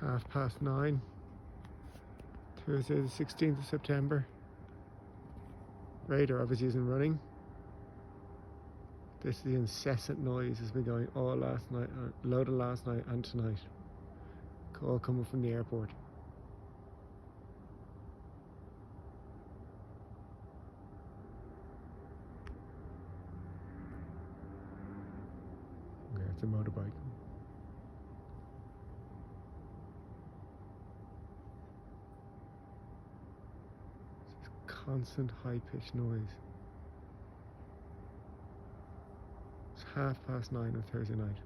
9:30, Thursday the 16th of September. Radar obviously isn't running. This is the incessant noise has been going all last night, load of last night and tonight. All coming from the airport. Okay, it's a motorbike. It's constant high-pitched noise. It's 9:30 on Thursday night.